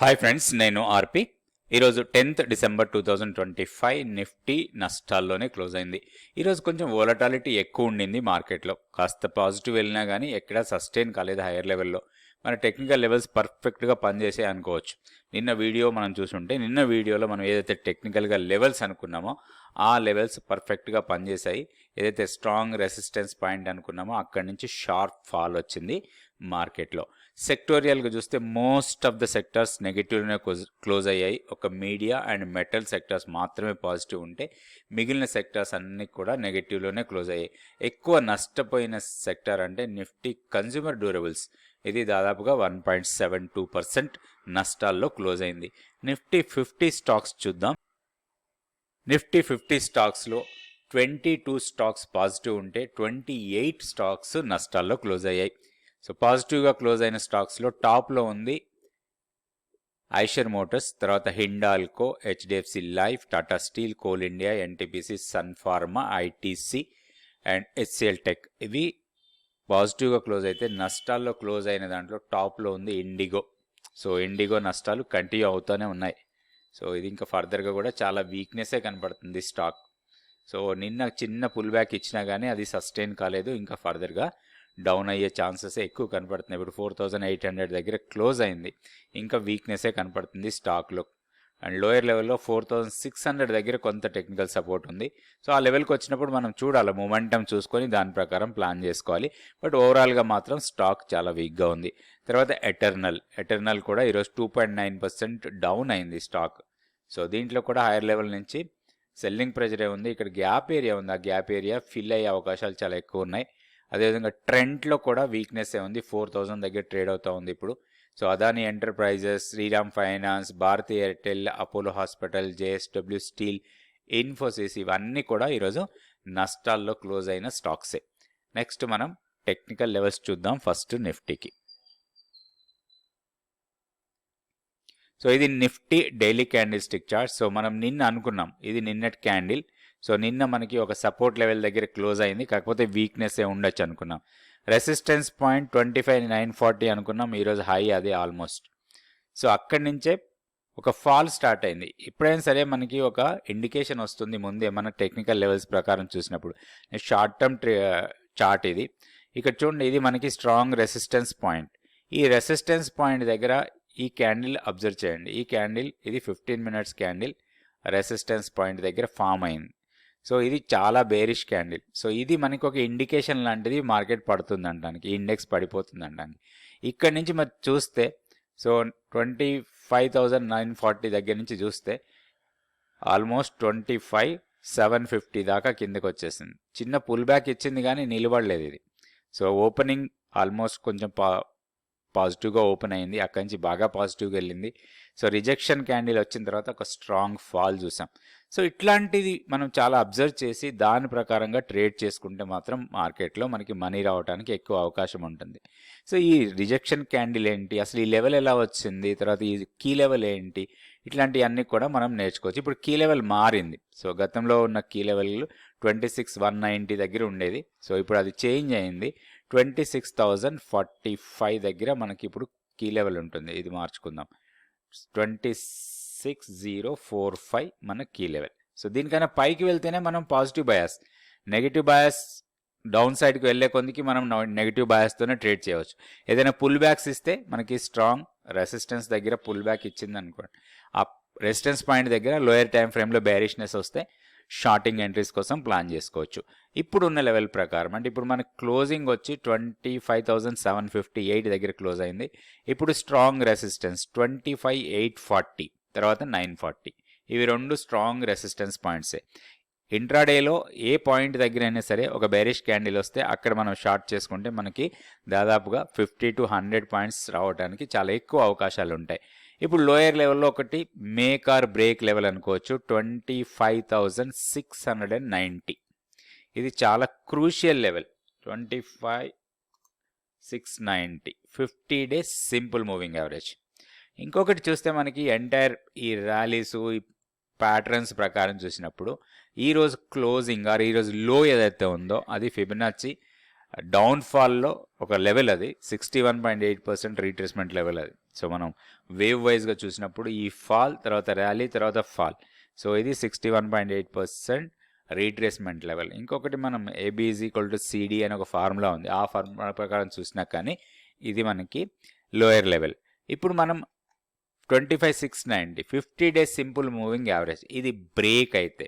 Hi friends, నేను ఆర్పి. ఈరోజు 10th December 2025 Nifty నష్టాల్లోనే close అయింది. ఈరోజు కొంచెం వోలటాలిటీ ఎక్కువ ఉండింది మార్కెట్లో. కాస్త పాజిటివ్ వెళ్ళినా కానీ ఎక్కడా సస్టైన్ కాలేదు హైయర్ లెవెల్లో. మన టెక్నికల్ లెవెల్స్ పర్ఫెక్ట్గా పనిచేసాయి అనుకోవచ్చు. నిన్న వీడియో మనం చూసుంటే, నిన్న వీడియోలో మనం ఏదైతే టెక్నికల్గా లెవెల్స్ అనుకున్నామో ఆ లెవెల్స్ పర్ఫెక్ట్గా పనిచేశాయి. ఏదైతే స్ట్రాంగ్ రెసిస్టెన్స్ పాయింట్ అనుకున్నామో అక్కడి నుంచి షార్ప్ ఫాల్ వచ్చింది మార్కెట్లో. సెక్టోరియల్గా చూస్తే మోస్ట్ ఆఫ్ ద సెక్టర్స్ నెగిటివ్లోనే క్లోజ్ అయ్యాయి. ఒక మీడియా అండ్ మెటల్ సెక్టర్స్ మాత్రమే పాజిటివ్ ఉంటే మిగిలిన సెక్టర్స్ అన్నీ కూడా నెగిటివ్లోనే క్లోజ్ అయ్యాయి. ఎక్కువ నష్టపోయిన సెక్టర్ అంటే నిఫ్టీ కన్జ్యూమర్ డ్యూరబుల్స్. ఇది దాదాపుగా 1.72% నష్టాల్లో క్లోజ్ అయింది. నిఫ్టీ 50 స్టాక్స్ చూద్దాం. నిఫ్టీ 50 స్టాక్స్లో 22 స్టాక్స్ పాజిటివ్ ఉంటే 28 స్టాక్స్ నష్టాల్లో క్లోజ్ అయ్యాయి. సో పాజిటివ్గా క్లోజ్ అయిన స్టాక్స్లో టాప్లో ఉంది ఐషర్ మోటార్స్, తర్వాత Hindalco, HDFC Life, Tata Steel, Coal India, NTPC, Sun Pharma, ITC and HCL Tech. ఇవి పాజిటివ్గా క్లోజ్ అయితే నష్టాల్లో క్లోజ్ అయిన దాంట్లో టాప్లో ఉంది ఇండిగో. సో ఇండిగో నష్టాలు కంటిన్యూ అవుతూనే ఉన్నాయి. సో ఇది ఇంకా ఫర్దర్గా కూడా చాలా వీక్నెస్సే కనపడుతుంది స్టాక్. సో నిన్న చిన్న పుల్ బ్యాక్ ఇచ్చినా కానీ అది సస్టైన్ కాలేదు, ఇంకా ఫర్దర్గా డౌన్ అయ్యే ఛాన్సెస్ ఎక్కువ కనపడుతున్నాయి. ఇప్పుడు 4800 దగ్గర క్లోజ్ అయింది, ఇంకా వీక్నెస్సే కనపడుతుంది స్టాక్లో. అండ్ లోయర్ లెవెల్లో 4600 దగ్గర కొంత టెక్నికల్ సపోర్ట్ ఉంది. సో ఆ లెవెల్కి వచ్చినప్పుడు మనం చూడాలి, మొమెంటం చూసుకొని దాని ప్రకారం ప్లాన్ చేసుకోవాలి. బట్ ఓవరాల్గా మాత్రం స్టాక్ చాలా వీక్గా ఉంది. తర్వాత ఎటర్నల్ కూడా ఈరోజు 2.9% డౌన్ అయింది స్టాక్. సో దీంట్లో కూడా హైయర్ లెవెల్ నుంచి సెల్లింగ్ ప్రెజరే ఉంది. ఇక్కడ గ్యాప్ ఏరియా ఉంది, ఆ గ్యాప్ ఏరియా ఫిల్ అయ్యే అవకాశాలు చాలా ఎక్కువ ఉన్నాయి. అదేవిధంగా ట్రెండ్లో కూడా వీక్నెస్సే ఉంది, 4000 దగ్గర ట్రేడ్ అవుతూ ఉంది ఇప్పుడు. So Adani Enterprises, Shriram Finance, Bharti Airtel, Apollo Hospital, JSW Steel, Infosys ఇవన్నీ కూడా ఈరోజు నష్టాల్లో క్లోజ్ అయిన స్టాక్సే. నెక్స్ట్ మనం టెక్నికల్ లెవెల్స్ చూద్దాం. ఫస్ట్ నిఫ్టీకి. సో ఇది Nifty daily candlestick chart. So మనం నిన్న అనుకున్నాం ఇది నిన్నటి క్యాండిల్. సో నిన్న మనకి ఒక సపోర్ట్ లెవెల్ దగ్గర క్లోజ్ అయింది, కాకపోతే వీక్నెస్ ఉండొచ్చు అనుకున్నాం. రెసిస్టెన్స్ పాయింట్ 25,940 అనుకున్నాం, ఈరోజు హై అది ఆల్మోస్ట్. సో అక్కడి నుంచే ఒక ఫాల్ స్టార్ట్ అయింది. ఎప్పుడైనా సరే మనకి ఒక ఇండికేషన్ వస్తుంది ముందే మన టెక్నికల్ లెవెల్స్ ప్రకారం చూసినప్పుడు. షార్ట్ టర్మ్ చార్ట్ ఇది. ఇక్కడ చూడండి, ఇది మనకి స్ట్రాంగ్ రెసిస్టెన్స్ పాయింట్. ఈ రెసిస్టెన్స్ పాయింట్ దగ్గర ఈ క్యాండిల్ అబ్జర్వ్ చేయండి. ఈ క్యాండిల్ ఇది 15 మినిట్స్ క్యాండిల్ రెసిస్టెన్స్ పాయింట్ దగ్గర ఫామ్ అయింది. సో ఇది చాలా బేరిష్ క్యాండిల్. సో ఇది మనకి ఒక ఇండికేషన్ లాంటిది, మార్కెట్ పడుతుంది అనడానికి, ఇండెక్స్ పడిపోతుంది అనడానికి. ఇక్కడ నుంచి మరి చూస్తే సో 25,940 దగ్గర నుంచి చూస్తే ఆల్మోస్ట్ 25,750 దాకా కిందకి వచ్చేసింది. చిన్న పుల్ బ్యాక్ ఇచ్చింది కానీ నిలబడలేదు ఇది. సో ఓపెనింగ్ ఆల్మోస్ట్ కొంచెం పాజిటివ్గా ఓపెన్ అయింది, అక్కడి నుంచి బాగా పాజిటివ్గా వెళ్ళింది. సో రిజెక్షన్ క్యాండిల్ వచ్చిన తర్వాత ఒక స్ట్రాంగ్ ఫాల్ చూసాం. సో ఇట్లాంటిది మనం చాలా అబ్జర్వ్ చేసి దాని ప్రకారంగా ట్రేడ్ చేసుకుంటే మాత్రం మార్కెట్లో మనకి మనీ రావడానికి ఎక్కువ అవకాశం ఉంటుంది. సో ఈ రిజెక్షన్ క్యాండిల్ ఏంటి, అసలు ఈ లెవెల్ ఎలా వచ్చింది, తర్వాత ఈ కీ లెవెల్ ఏంటి, ఇట్లాంటివన్నీ కూడా మనం నేర్చుకోవచ్చు. ఇప్పుడు కీ లెవెల్ మారింది. సో గతంలో ఉన్న కీ లెవెల్ 26,190 దగ్గర ఉండేది. సో ఇప్పుడు అది చేంజ్ అయింది, 26,045 దగ్గర మనకి ఇప్పుడు కీ లెవెల్ ఉంటుంది. ఇది మార్చుకుందాం, 26,045 మన కీ లెవెల్. సో దీనికన్నా పైకి వెళ్తేనే మనం positive bias, negative bias down సైడ్కి వెళ్ళే కొందికి మనం నెగిటివ్ బయాస్తోనే ట్రేడ్ చేయవచ్చు. ఏదైనా పుల్ బ్యాక్స్ ఇస్తే మనకి స్ట్రాంగ్ రెసిస్టెన్స్ దగ్గర పుల్ బ్యాక్ ఇచ్చింది అనుకోండి, ఆ రెసిస్టెన్స్ పాయింట్ దగ్గర లోయర్ టైం ఫ్రేమ్లో బేరిష్నెస్ వస్తే షార్టింగ్ ఎంట్రీస్ కోసం ప్లాన్ చేసుకోవచ్చు. ఇప్పుడున్న లెవెల్ ప్రకారం అంటే ఇప్పుడు మనకి క్లోజింగ్ వచ్చి 25,758 దగ్గర క్లోజ్ అయింది. ఇప్పుడు స్ట్రాంగ్ రెసిస్టెన్స్ 25,840, తర్వాత 940. ఇవి రెండు స్ట్రాంగ్ రెసిస్టెన్స్ పాయింట్సే. ఇంట్రాడేలో ఏ పాయింట్ దగ్గర అయినా సరే ఒక బేరిష్ క్యాండిల్ వస్తే అక్కడ మనం షార్ట్ చేసుకుంటే మనకి దాదాపుగా 50 to 100 పాయింట్స్ రావడానికి చాలా ఎక్కువ అవకాశాలు ఉంటాయి. ఇప్పుడు లోయర్ లెవెల్లో ఒకటి మేక్ ఆర్ బ్రేక్ లెవెల్ అనుకోవచ్చు, 25,690. ఇది చాలా crucial level, 25,690, 50 days simple moving average. ఇంకొకటి చూస్తే మనకి ఎంటైర్ ఈ ర్యాలీస్ ఈ ప్యాటర్న్స్ ప్రకారం చూసినప్పుడు ఈరోజు క్లోజింగ్ ఆర్ ఈరోజు లో ఏదైతే ఉందో అది ఫిబొనాచి డౌన్ఫాల్లో ఒక లెవెల్ అది 61.8% రీట్రేస్మెంట్ లెవెల్ అది. సో మనం వేవ్ వైజ్గా చూసినప్పుడు ఈ ఫాల్ తర్వాత ర్యాలీ తర్వాత ఫాల్. సో ఇది 61.8% రీట్రేస్మెంట్ లెవెల్. ఇంకొకటి మనం AB is equal to CD అనే ఒక ఫార్ములా ఉంది. ఆ ఫార్ములా ప్రకారం చూసినా కానీ ఇది మనకి లోయర్ లెవెల్. ఇప్పుడు మనం 25,690 50 డేస్ సింపుల్ మూవింగ్ యావరేజ్ ఇది బ్రేక్ అయితే,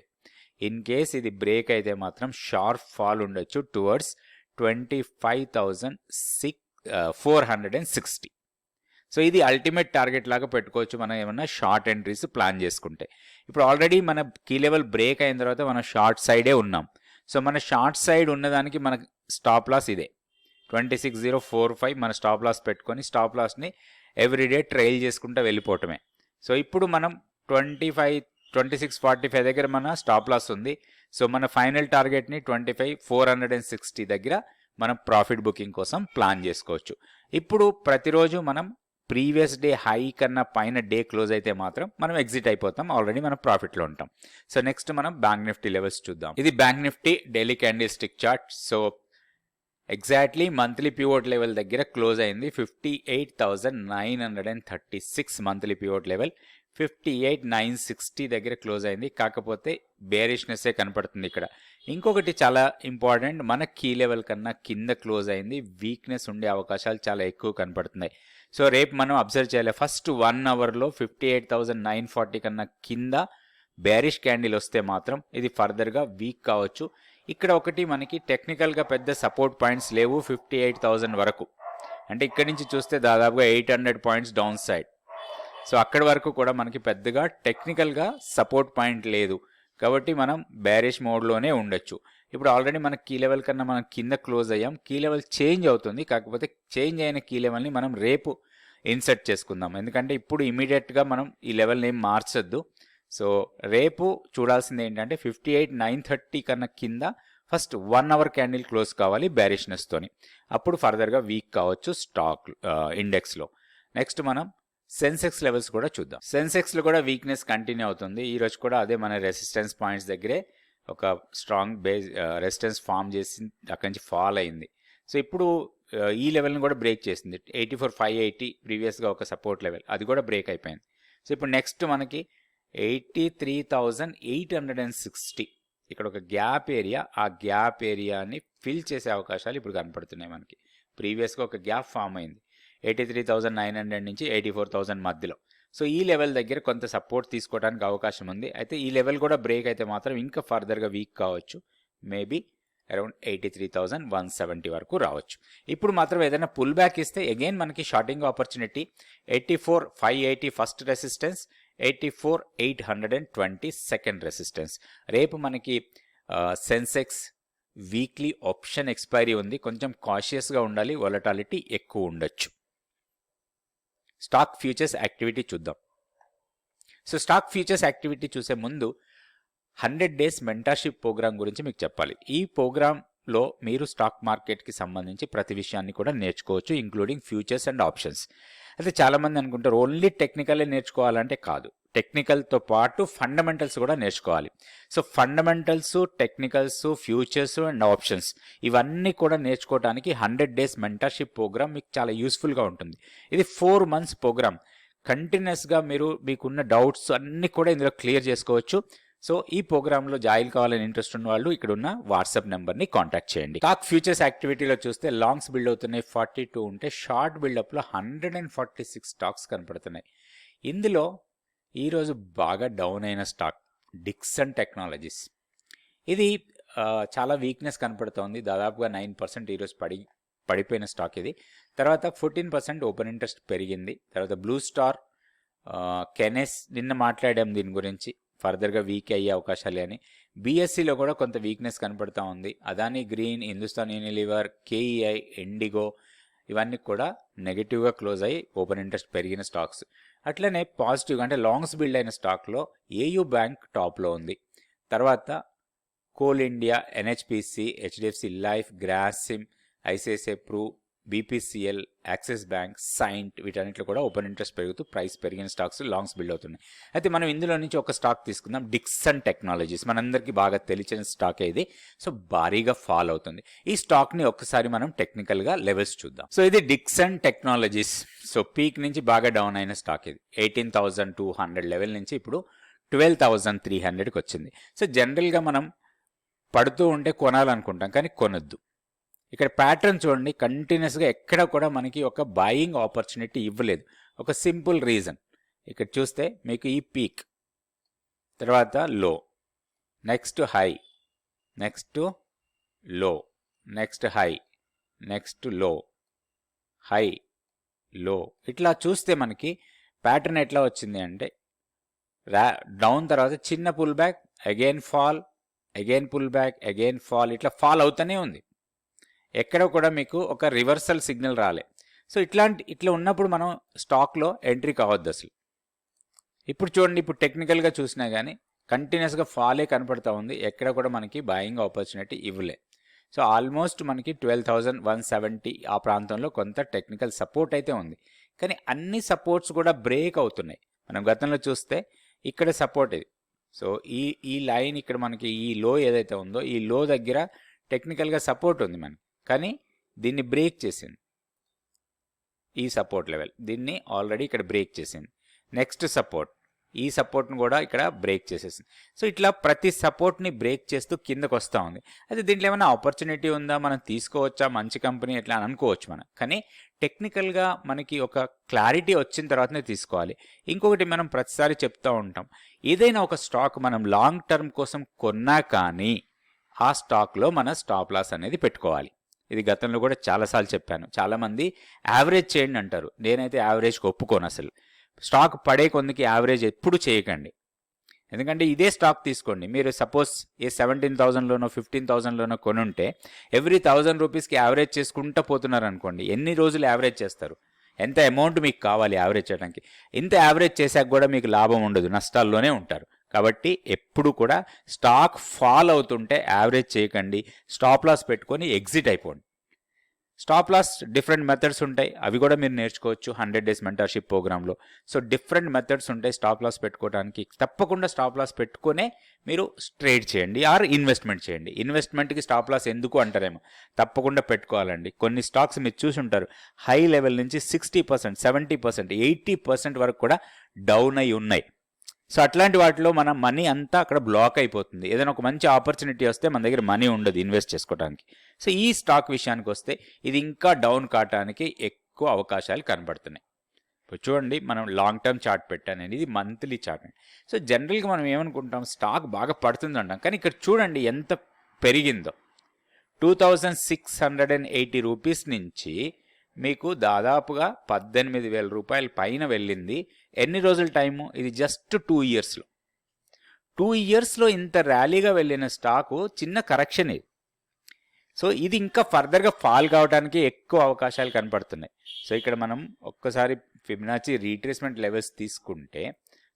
ఇన్ కేస్ ఇది బ్రేక్ అయితే మాత్రం షార్ప్ ఫాల్ ఉండొచ్చు టువర్డ్స్ 25,460. సో ఇది అల్టిమేట్ టార్గెట్ లాగా పెట్టుకోవచ్చు మనం ఏమన్నా షార్ట్ ఎంట్రీస్ ప్లాన్ చేసుకుంటే. ఇప్పుడు ఆల్రెడీ మన కీ లెవెల్ బ్రేక్ అయిన తర్వాత మనం షార్ట్ సైడే ఉన్నాం. సో మన షార్ట్ సైడ్ ఉన్నదానికి మన స్టాప్ లాస్ ఇదే 26,045 మన స్టాప్ లాస్ పెట్టుకొని స్టాప్ లాస్ని ఎవ్రీడే ట్రైల్ చేసుకుంటూ వెళ్ళిపోవటమే. సో ఇప్పుడు మనం 2645 దగ్గర మన స్టాప్ లాస్ ఉంది. సో మన ఫైనల్ టార్గెట్ని 25,460 దగ్గర మనం ప్రాఫిట్ బుకింగ్ కోసం ప్లాన్ చేసుకోవచ్చు. ఇప్పుడు ప్రతిరోజు మనం ప్రీవియస్ డే హై కన్నా పైన డే క్లోజ్ అయితే మాత్రం మనం ఎగ్జిట్ అయిపోతాం, ఆల్రెడీ మనం ప్రాఫిట్లో ఉంటాం. సో నెక్స్ట్ మనం బ్యాంక్ నిఫ్టీ లెవెల్స్ చూద్దాం. ఇది bank Nifty daily candlestick chart. So exactly monthly pivot level దగ్గర క్లోజ్ అయింది 58,936 మంత్లీ పివోట్ లెవెల్. 58,960 దగ్గర క్లోజ్ అయింది. కాకపోతే బేరిష్నెస్సే కనపడుతుంది ఇక్కడ. ఇంకొకటి చాలా ఇంపార్టెంట్, మన కీ లెవెల్ కన్నా కింద క్లోజ్ అయింది, వీక్నెస్ ఉండే అవకాశాలు చాలా ఎక్కువ కనపడుతున్నాయి. సో రేపు మనం అబ్జర్వ్ చేయాలి. ఫస్ట్ 1 అవర్లో 58,940 కన్నా కింద బేరిష్ క్యాండిల్ వస్తే మాత్రం ఇది ఫర్దర్గా వీక్ కావచ్చు. ఇక్కడ ఒకటి మనకి టెక్నికల్గా పెద్ద సపోర్ట్ పాయింట్స్ లేవు 58,000 వరకు. అంటే ఇక్కడి నుంచి చూస్తే దాదాపుగా 800 పాయింట్స్ డౌన్ సైడ్. సో అక్కడి వరకు కూడా మనకి పెద్దగా టెక్నికల్గా సపోర్ట్ పాయింట్ లేదు కాబట్టి మనం బేరిష్ మోడ్లోనే ఉండొచ్చు. ఇప్పుడు ఆల్రెడీ మన కీ లెవెల్ కన్నా మనం కింద క్లోజ్ అయ్యాం. కీ లెవెల్ చేంజ్ అవుతుంది, కాకపోతే చేంజ్ అయిన కీ లెవెల్ని మనం రేపు ఇన్సర్ట్ చేసుకుందాం. ఎందుకంటే ఇప్పుడు ఇమీడియట్గా మనం ఈ లెవెల్ని ఏం మార్చొద్దు. సో రేపు చూడాల్సింది ఏంటంటే 58,930 కన్నా కింద ఫస్ట్ 1 అవర్ క్యాండిల్ క్లోజ్ కావాలి బేరిష్నెస్తోని, అప్పుడు ఫర్దర్గా వీక్ కావచ్చు స్టాక్ ఇండెక్స్లో. నెక్స్ట్ మనం సెన్సెక్స్ లెవెల్స్ కూడా చూద్దాం. సెన్సెక్స్లో కూడా వీక్నెస్ కంటిన్యూ అవుతుంది. ఈరోజు కూడా అదే మన రెసిస్టెన్స్ పాయింట్స్ దగ్గరే ఒక స్ట్రాంగ్ బేస్ రెసిస్టెన్స్ ఫామ్ చేసి అక్కడి నుంచి ఫాల్ అయింది. సో ఇప్పుడు ఈ లెవెల్ని కూడా బ్రేక్ చేసింది. 84,580 ప్రీవియస్గా ఒక సపోర్ట్ లెవెల్, అది కూడా బ్రేక్ అయిపోయింది. సో ఇప్పుడు నెక్స్ట్ మనకి 83,860 ఇక్కడ ఒక గ్యాప్ ఏరియా, ఆ గ్యాప్ ఏరియాని ఫిల్ చేసే అవకాశాలు ఇప్పుడు కనపడుతున్నాయి మనకి. ప్రీవియస్గా ఒక గ్యాప్ ఫామ్ అయింది 83,900 నుంచి 84,000 మధ్యలో. సో ఈ లెవెల్ దగ్గర కొంత సపోర్ట్ తీసుకోవడానికి అవకాశం ఉంది. అయితే ఈ లెవెల్ కూడా బ్రేక్ అయితే మాత్రం ఇంకా ఫర్దర్గా వీక్ కావచ్చు, మేబీ అరౌండ్ 83,170 వరకు రావచ్చు. ఇప్పుడు మాత్రం ఏదైనా పుల్ బ్యాక్ ఇస్తే అగైన్ మనకి shorting opportunity 84,580 first resistance, 84,820 second resistance. రేపు మనకి సెన్సెక్స్ వీక్లీ ఆప్షన్ ఎక్స్పైరీ ఉంది, కొంచెం కాషియస్గా ఉండాలి, వొలటాలిటీ ఎక్కువ ఉండొచ్చు. స్టాక్ ఫ్యూచర్స్ యాక్టివిటీ చూద్దాం. సో స్టాక్ ఫ్యూచర్స్ యాక్టివిటీ చూసే ముందు 100 డేస్ మెంటర్షిప్ ప్రోగ్రామ్ గురించి మీకు చెప్పాలి. ఈ ప్రోగ్రాంలో మీరు స్టాక్ మార్కెట్కి సంబంధించి ప్రతి విషయాన్ని కూడా నేర్చుకోవచ్చు, ఇంక్లూడింగ్ ఫ్యూచర్స్ అండ్ ఆప్షన్స్. అయితే చాలామంది అనుకుంటారు ఓన్లీ టెక్నికలే నేర్చుకోవాలంటే కాదు, టెక్నికల్తో పాటు ఫండమెంటల్స్ కూడా నేర్చుకోవాలి. So fundamentals, technicals, futures and options ఇవన్నీ కూడా నేర్చుకోవడానికి 100 డేస్ మెంటర్షిప్ ప్రోగ్రామ్ మీకు చాలా యూస్ఫుల్గా ఉంటుంది. ఇది 4 months ప్రోగ్రామ్. కంటిన్యూస్గా మీకున్న డౌట్స్ అన్నీ కూడా ఇందులో క్లియర్ చేసుకోవచ్చు. సో ఈ ప్రోగ్రాంలో జాయిన్ కావాలని ఇంట్రెస్ట్ ఉన్న వాళ్ళు ఇక్కడ ఉన్న వాట్సాప్ నెంబర్ని కాంటాక్ట్ చేయండి. స్టాక్ ఫ్యూచర్స్ యాక్టివిటీలో చూస్తే లాంగ్స్ బిల్డ్ అవుతున్నాయి 42 ఉంటే, షార్ట్ బిల్డప్లో 146 స్టాక్స్ కనపడుతున్నాయి. ఇందులో ఈరోజు బాగా డౌన్ అయిన స్టాక్ డిక్సన్ టెక్నాలజీస్. ఇది చాలా వీక్నెస్ కనపడుతోంది, దాదాపుగా 9% ఈరోజు పడిపోయిన స్టాక్ ఇది. తర్వాత 14% ఓపెన్ ఇంట్రెస్ట్ పెరిగింది. తర్వాత బ్లూ స్టార్, కెనెస్ నిన్న మాట్లాడాం దీని గురించి, ఫర్దర్గా వీక్ అయ్యే అవకాశాలు అని. బీఎస్సీలో కూడా కొంత వీక్నెస్ కనపడుతూ ఉంది. Adani green, Hindustan Unilever, KEI, IndiGo ఇవన్నీ కూడా నెగిటివ్గా క్లోజ్ అయ్యి ఓపెన్ ఇంట్రెస్ట్ పెరిగిన స్టాక్స్. అట్లనే పాజిటివ్గా అంటే లాంగ్స్ బిల్డ్ అయిన స్టాక్లో ఏయూ బ్యాంక్ టాప్లో ఉంది. తర్వాత Coal India, NHPC, HDFC life, Grasim, ICICI Pru, BPCL, Axis bank, Cyient వీటన్నిటిలో కూడా ఓపెన్ ఇంట్రెస్ట్ పెరుగుతూ ప్రైస్ పెరిగిన స్టాక్స్ లాంగ్స్ బిల్డ్ అవుతున్నాయి. అయితే మనం ఇందులో నుంచి ఒక స్టాక్ తీసుకుందాం, డిక్సన్ టెక్నాలజీస్. మనందరికీ బాగా తెలిసిన స్టాక్ ఇది. సో భారీగా ఫాల్ అవుతుంది. ఈ స్టాక్ని ఒక్కసారి మనం టెక్నికల్గా లెవెల్స్ చూద్దాం. సో ఇది డిక్సన్ టెక్నాలజీస్. సో పీక్ నుంచి బాగా డౌన్ అయిన స్టాక్ ఇది. 18,200 లెవెల్ నుంచి ఇప్పుడు 12,300కి వచ్చింది. సో జనరల్గా మనం పడుతూ ఉంటే కొనాలనుకుంటాం, కానీ కొనొద్దు. ఇక్కడ ప్యాటర్న్ చూడండి, కంటిన్యూస్గా ఎక్కడ కూడా మనకి ఒక బయింగ్ ఆపర్చునిటీ ఇవ్వలేదు. ఒక సింపుల్ రీజన్, ఇక్కడ చూస్తే మీకు ఈ పీక్ తర్వాత లో, నెక్స్ట్ హై, నెక్స్ట్ లో, నెక్స్ట్ హై, నెక్స్ట్ లో, హై, లో, ఇట్లా చూస్తే మనకి ప్యాటర్న్ ఎట్లా వచ్చింది అంటే డౌన్ తర్వాత చిన్న pull back, again fall, again pull back, again fall, ఇట్లా ఫాల్ అవుతూనే ఉంది. ఎక్కడ కూడా మీకు ఒక రివర్సల్ సిగ్నల్ రాలే. సో ఇట్లా ఉన్నప్పుడు మనం స్టాక్లో ఎంట్రీ కావద్దు అసలు. ఇప్పుడు చూడండి, ఇప్పుడు టెక్నికల్గా చూసినా కానీ కంటిన్యూస్గా ఫాలే కనపడతా ఉంది. ఎక్కడ కూడా మనకి బయింగ్ ఆపర్చునిటీ ఇవ్వలే. సో ఆల్మోస్ట్ మనకి 12,170 ఆ ప్రాంతంలో కొంత టెక్నికల్ సపోర్ట్ అయితే ఉంది. కానీ అన్ని సపోర్ట్స్ కూడా బ్రేక్ అవుతున్నాయి. మనం గతంలో చూస్తే ఇక్కడ సపోర్ట్ ఇది. సో ఈ లైన్ ఇక్కడ మనకి ఈ లో ఏదైతే ఉందో ఈ లో దగ్గర టెక్నికల్గా సపోర్ట్ ఉంది మనకి, కానీ దీన్ని బ్రేక్ చేసింది. ఈ సపోర్ట్ లెవెల్ దీన్ని ఆల్రెడీ ఇక్కడ బ్రేక్ చేసింది. నెక్స్ట్ సపోర్ట్, ఈ సపోర్ట్ను కూడా ఇక్కడ బ్రేక్ చేసేసింది. సో ఇట్లా ప్రతి సపోర్ట్ని బ్రేక్ చేస్తూ కిందకు వస్తూ ఉంది. అయితే దీంట్లో ఏమైనా ఆపర్చునిటీ ఉందా, మనం తీసుకోవచ్చా, మంచి కంపెనీ ఎట్లా అని అనుకోవచ్చు మనం. కానీ టెక్నికల్గా మనకి ఒక క్లారిటీ వచ్చిన తర్వాతనే తీసుకోవాలి. ఇంకొకటి మనం ప్రతిసారి చెప్తూ ఉంటాం, ఏదైనా ఒక స్టాక్ మనం లాంగ్ టర్మ్ కోసం కొన్నా కానీ ఆ స్టాక్లో మన స్టాప్ లాస్ అనేది పెట్టుకోవాలి. ఇది గతంలో కూడా చాలాసార్లు చెప్పాను. చాలామంది యావరేజ్ చేయండి అంటారు. నేనైతే యావరేజ్కి ఒప్పుకోను అసలు. స్టాక్ పడే కొందికి యావరేజ్ ఎప్పుడు చేయకండి. ఎందుకంటే ఇదే స్టాక్ తీసుకోండి, మీరు సపోజ్ ఏ 17,000లోనో 15,000లోనో కొనుంటే ఎవ్రీ 1,000 రూపీస్కి యావరేజ్ చేసుకుంటూ పోతున్నారు అనుకోండి, ఎన్ని రోజులు యావరేజ్ చేస్తారు? ఎంత అమౌంట్ మీకు కావాలి యావరేజ్ చేయడానికి? ఇంత యావరేజ్ చేశాక కూడా మీకు లాభం ఉండదు, నష్టాల్లోనే ఉంటారు. కాబట్టి ఎప్పుడు కూడా స్టాక్ ఫాల్ అవుతుంటే యావరేజ్ చేయకండి, స్టాప్ లాస్ పెట్టుకొని ఎగ్జిట్ అయిపోండి. స్టాప్ లాస్ డిఫరెంట్ మెథడ్స్ ఉంటాయి, అవి కూడా మీరు నేర్చుకోవచ్చు 100 డేస్ మెంటర్షిప్ ప్రోగ్రాంలో. సో డిఫరెంట్ మెథడ్స్ ఉంటాయి స్టాప్ లాస్ పెట్టుకోవడానికి. తప్పకుండా స్టాప్ లాస్ పెట్టుకునే మీరు ట్రేడ్ చేయండి ఆర్ ఇన్వెస్ట్మెంట్ చేయండి. ఇన్వెస్ట్మెంట్కి స్టాప్ లాస్ ఎందుకు అంటారేమో, తప్పకుండా పెట్టుకోవాలండి. కొన్ని స్టాక్స్ మీరు చూసి ఉంటారు, హై లెవెల్ నుంచి 60%, 70%, 80% వరకు కూడా డౌన్ అయి ఉన్నాయి. సో అట్లాంటి వాటిలో మన మనీ అంతా అక్కడ బ్లాక్ అయిపోతుంది. ఏదైనా ఒక మంచి ఆపర్చునిటీ వస్తే మన దగ్గర మనీ ఉండదు ఇన్వెస్ట్ చేసుకోవడానికి. సో ఈ స్టాక్ విషయానికి వస్తే ఇది ఇంకా డౌన్ కావడానికి ఎక్కువ అవకాశాలు కనబడుతున్నాయి. ఇప్పుడు చూడండి, మనం లాంగ్ టర్మ్ చార్ట్ పెట్టాను, ఇది మంత్లీ చార్ట్. సో జనరల్గా మనం ఏమనుకుంటాం, స్టాక్ బాగా పడుతుంది అంటాం, కానీ ఇక్కడ చూడండి ఎంత పెరిగిందో. 2,680 రూపీస్ నుంచి మీకు దాదాపుగా 18,000 రూపాయల పైన వెళ్ళింది. ఎన్ని రోజుల టైము? ఇది జస్ట్ 2 ఇయర్స్లో. 2 ఇయర్స్లో ఇంత ర్యాలీగా వెళ్ళిన స్టాకు చిన్న కరెక్షన్ ఇది. సో ఇది ఇంకా ఫర్దర్గా ఫాల్ కావడానికి ఎక్కువ అవకాశాలు కనపడుతున్నాయి. సో ఇక్కడ మనం ఒక్కసారి ఫిబొనాచి రీట్రేస్మెంట్ లెవెల్స్ తీసుకుంటే,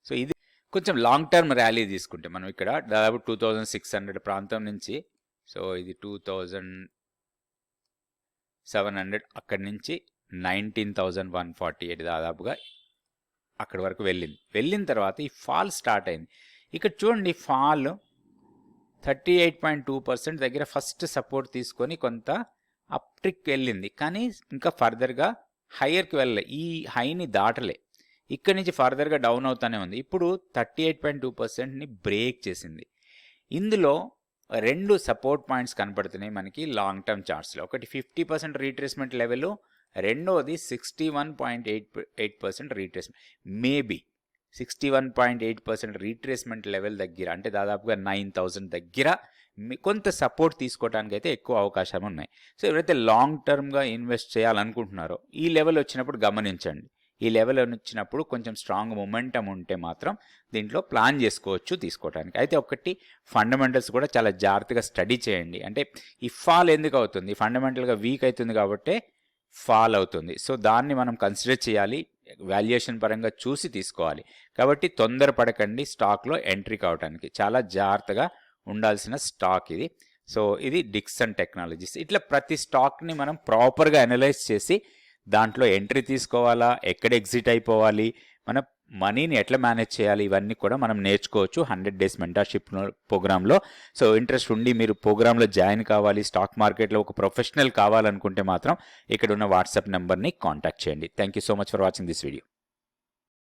సో ఇది కొంచెం లాంగ్ టర్మ్ ర్యాలీ తీసుకుంటే మనం ఇక్కడ దాదాపు 2,600 ప్రాంతం నుంచి, సో ఇది 2,700, అక్కడి నుంచి 19,148 దాదాపుగా అక్కడి వరకు వెళ్ళిన తర్వాత ఈ ఫాల్ స్టార్ట్ అయింది. ఇక్కడ చూడండి, ఫాల్ 38.2% దగ్గర ఫస్ట్ సపోర్ట్ తీసుకొని కొంత అప్ట్రిక్ వెళ్ళింది, కానీ ఇంకా ఫర్దర్గా హయ్యర్కి వెళ్ళలే, ఈ హైని దాటలే. ఇక్కడి నుంచి ఫర్దర్గా డౌన్ అవుతానే ఉంది. ఇప్పుడు 38.2%ని బ్రేక్ చేసింది. ఇందులో 2 సపోర్ట్ పాయింట్స్ కనపడుతున్నాయి మనకి లాంగ్ టర్మ్ చార్ట్స్లో. ఒకటి 50% రీట్రేస్మెంట్ లెవెల్, రెండోది 61.8% రీట్రేస్మెంట్. మేబీ 61.8% రీట్రేస్మెంట్ లెవెల్ దగ్గర, అంటే దాదాపుగా 9,000 దగ్గర కొంత సపోర్ట్ తీసుకోవడానికి అయితే ఎక్కువ అవకాశాలు ఉన్నాయి. సో ఎవరైతే లాంగ్ టర్మ్గా ఇన్వెస్ట్ చేయాలనుకుంటున్నారో ఈ లెవెల్ వచ్చినప్పుడు గమనించండి. ఈ లెవెల్ వచ్చినప్పుడు కొంచెం స్ట్రాంగ్ మొమెంటం ఉంటే మాత్రం దీంట్లో ప్లాన్ చేసుకోవచ్చు తీసుకోవడానికి. అయితే ఒకటి, ఫండమెంటల్స్ కూడా చాలా జాగ్రత్తగా స్టడీ చేయండి. అంటే ఈ ఫాల్ ఎందుకు అవుతుంది? ఫండమెంటల్గా వీక్ అవుతుంది కాబట్టి ఫాల్ అవుతుంది. సో దాన్ని మనం కన్సిడర్ చేయాలి, వాల్యుయేషన్ పరంగా చూసి తీసుకోవాలి. కాబట్టి తొందరపడకండి స్టాక్లో ఎంట్రీ కావడానికి. చాలా జాగ్రత్తగా ఉండాల్సిన స్టాక్ ఇది. సో ఇది డిక్సన్ టెక్నాలజీస్. ఇట్లా ప్రతి స్టాక్ని మనం ప్రాపర్గా అనలైజ్ చేసి దాంట్లో ఎంట్రీ తీసుకోవాలా, ఎక్కడ ఎగ్జిట్ అయిపోవాలి, మన మనీని ఎట్లా మేనేజ్ చేయాలి, ఇవన్నీ కూడా మనం నేర్చుకోవచ్చు 100 డేస్ మెంటర్షిప్ ప్రోగ్రాంలో. సో ఇంట్రెస్ట్ ఉండి మీరు ప్రోగ్రాంలో జాయిన్ కావాలి, స్టాక్ మార్కెట్లో ఒక ప్రొఫెషనల్ కావాలనుకుంటే మాత్రం ఇక్కడ ఉన్న వాట్సాప్ నెంబర్ని కాంటాక్ట్ చేయండి. Thank you so much for watching this video.